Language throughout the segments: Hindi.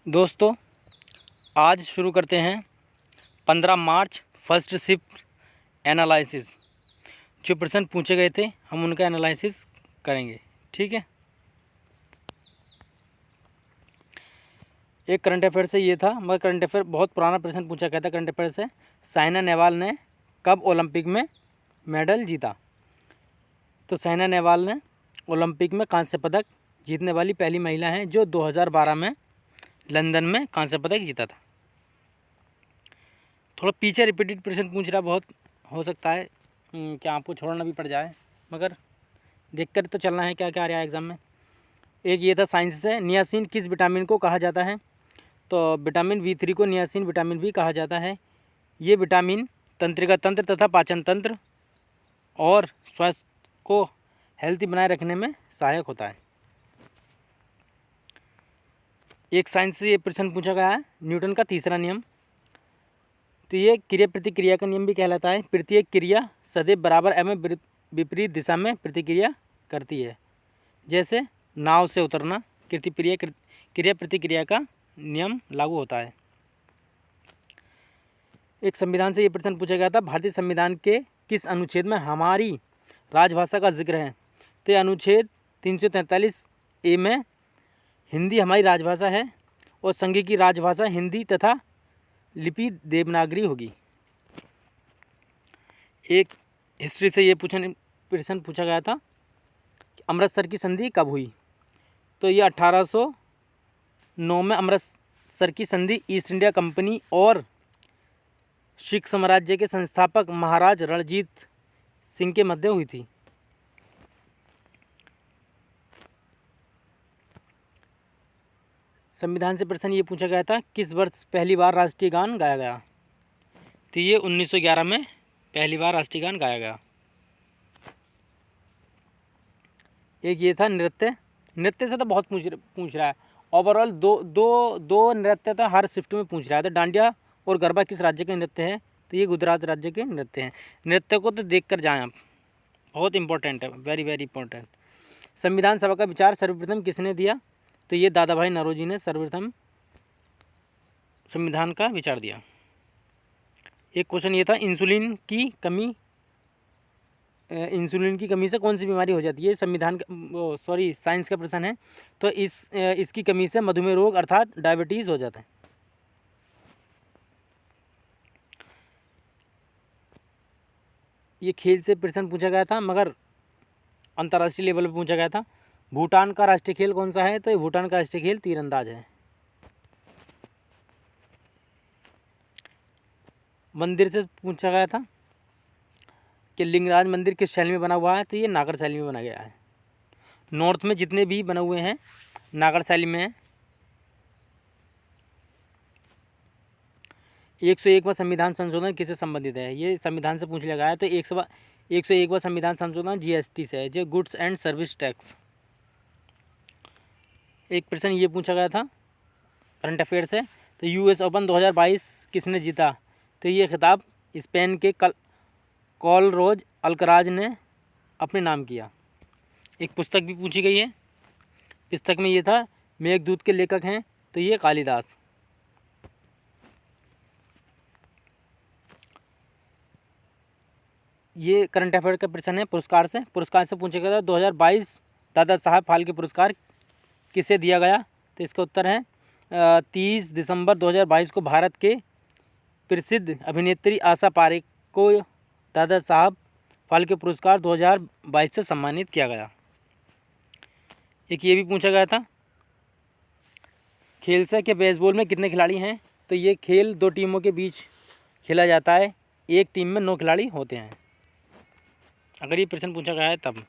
दोस्तों, आज शुरू करते हैं 15 मार्च फर्स्ट शिफ्ट एनालिसिस। जो प्रश्न पूछे गए थे हम उनका एनालिसिस करेंगे। ठीक है। एक करंट अफेयर से ये था, मगर करंट अफेयर बहुत पुराना प्रश्न पूछा गया था। करंट अफेयर से साइना नेहवाल ने कब ओलंपिक में मेडल जीता? तो साइना नेहवाल ने ओलंपिक में कांस्य पदक जीतने वाली पहली महिला हैं, जो 2012 में लंदन में कांस्य पदक जीता था। थोड़ा पीछे रिपीटेड प्रश्न पूछ रहा, बहुत हो सकता है क्या आपको छोड़ना भी पड़ जाए, मगर देखकर तो चलना है क्या क्या आ रहा है एग्ज़ाम में। एक ये था साइंस से, नियासिन किस विटामिन को कहा जाता है? तो विटामिन B3 को नियासिन विटामिन भी कहा जाता है। ये विटामिन तंत्रिका तंत्र तथा पाचन तंत्र और स्वास्थ्य को हेल्थी बनाए रखने में सहायक होता है। एक साइंस से ये प्रश्न पूछा गया है, न्यूटन का तीसरा नियम। तो ये क्रिया प्रतिक्रिया का नियम भी कहलाता है। प्रत्येक क्रिया सदैव बराबर एवं विपरीत दिशा में प्रतिक्रिया करती है। जैसे नाव से उतरना, क्रिया प्रतिक्रिया का नियम लागू होता है। एक संविधान से ये प्रश्न पूछा गया था, भारतीय संविधान के किस अनुच्छेद में हमारी राजभाषा का जिक्र है? तो अनुच्छेद 343A में हिंदी हमारी राजभाषा है और संघ की राजभाषा हिंदी तथा लिपि देवनागरी होगी। एक हिस्ट्री से ये प्रश्न पूछा गया था कि अमृतसर की संधि कब हुई? तो ये 1809 में अमृतसर की संधि ईस्ट इंडिया कंपनी और सिख साम्राज्य के संस्थापक महाराज रणजीत सिंह के मध्य हुई थी। संविधान से प्रश्न ये पूछा गया था, किस वर्ष पहली बार राष्ट्रीय गान गाया गया? तो ये 1911 में पहली बार राष्ट्रीय गान गाया गया। एक ये था नृत्य। नृत्य से तो बहुत पूछ रहा है। ओवरऑल दो नृत्य था हर शिफ्ट में पूछ रहा है। तो डांडिया और गरबा किस राज्य के नृत्य है? तो ये गुजरात राज्य के नृत्य हैं। नृत्य को तो देख कर जाएँ आप, बहुत इंपॉर्टेंट है, वेरी वेरी इंपॉर्टेंट। संविधान सभा का विचार सर्वप्रथम किसने दिया? तो ये दादा भाई नौरोजी ने सर्वप्रथम संविधान का विचार दिया। एक क्वेश्चन ये था, इंसुलिन की कमी से कौन सी बीमारी हो जाती है? साइंस का प्रश्न है। तो इसकी कमी से मधुमेह रोग अर्थात डायबिटीज़ हो जाता है। ये खेल से प्रश्न पूछा गया था, मगर अंतर्राष्ट्रीय लेवल पर पूछा गया था। भूटान का राष्ट्रीय खेल कौन सा है? तो भूटान का राष्ट्रीय खेल तीरंदाज है। मंदिर से पूछा गया था कि लिंगराज मंदिर किस शैली में बना हुआ है? तो ये नागर शैली में बना गया है। नॉर्थ में जितने भी बने हुए हैं नागर शैली में है। 101वां संविधान संशोधन किससे संबंधित है? ये संविधान से पूछ लिया गया है। तो 101वां संविधान संशोधन GST से है, जो गुड्स एंड सर्विस टैक्स। एक प्रश्न ये पूछा गया था करंट अफेयर से, तो US ओपन 2022 किसने जीता? तो ये खिताब स्पेन के कॉलरोज अल्कराज ने अपने नाम किया। एक पुस्तक भी पूछी गई है। पुस्तक में ये था, मेघदूत के लेखक हैं, तो ये कालिदास। ये करंट अफेयर का प्रश्न है पुरस्कार से पूछा गया था, 2022 दादा साहब फाल्के पुरस्कार किसे दिया गया? तो इसका उत्तर है 30 दिसंबर 2022 को भारत के प्रसिद्ध अभिनेत्री आशा पारेख को दादा साहब फाल्के पुरस्कार 2022 से सम्मानित किया गया। एक ये भी पूछा गया था खेल से कि बेसबॉल में कितने खिलाड़ी हैं? तो ये खेल 2 टीमों के बीच खेला जाता है। एक टीम में 9 खिलाड़ी होते हैं, अगर ये प्रश्न पूछा गया है तब।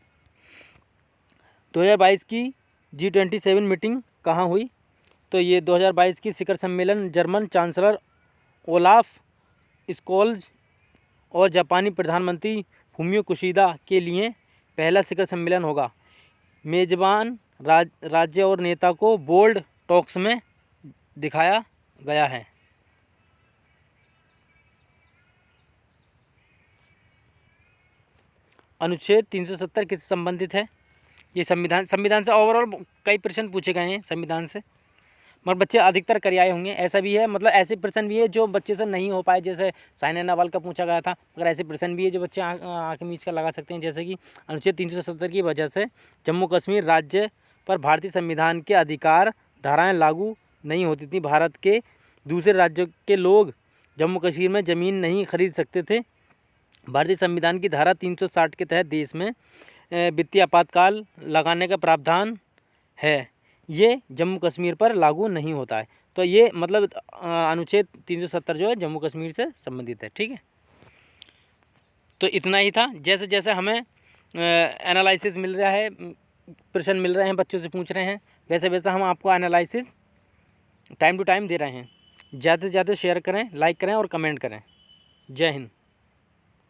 2022 की G27 मीटिंग कहाँ हुई? तो ये 2022 की शिखर सम्मेलन जर्मन चांसलर ओलाफ स्कोल्ज और जापानी प्रधानमंत्री फूमियो किशिदा के लिए पहला शिखर सम्मेलन होगा। मेजबान राज्य और नेता को बोल्ड टॉक्स में दिखाया गया है। अनुच्छेद 370 किससे संबंधित है? ये संविधान से ओवरऑल कई प्रश्न पूछे गए हैं संविधान से। मगर बच्चे अधिकतर कर आए होंगे। ऐसा भी है, मतलब ऐसे प्रश्न भी है जो बच्चे से नहीं हो पाए, जैसे साइना नेहवाल का पूछा गया था, मगर ऐसे प्रश्न भी है जो बच्चे आँख मीच कर लगा सकते हैं। जैसे कि अनुच्छेद 370 की वजह से जम्मू कश्मीर राज्य पर भारतीय संविधान के अधिकार धाराएँ लागू नहीं होती थी। भारत के दूसरे राज्यों के लोग जम्मू कश्मीर में ज़मीन नहीं खरीद सकते थे। भारतीय संविधान की धारा 360 के तहत देश में वित्तीय आपातकाल लगाने का प्रावधान है, ये जम्मू कश्मीर पर लागू नहीं होता है। तो ये मतलब अनुच्छेद 370 जो है जम्मू कश्मीर से संबंधित है। ठीक है, तो इतना ही था। जैसे जैसे हमें एनालिसिस मिल रहा है, प्रश्न मिल रहे हैं, बच्चों से पूछ रहे हैं, वैसे वैसे हम आपको एनालिसिस टाइम टू टाइम दे रहे हैं। ज़्यादा से ज़्यादा शेयर करें, लाइक करें और कमेंट करें। जय हिंद।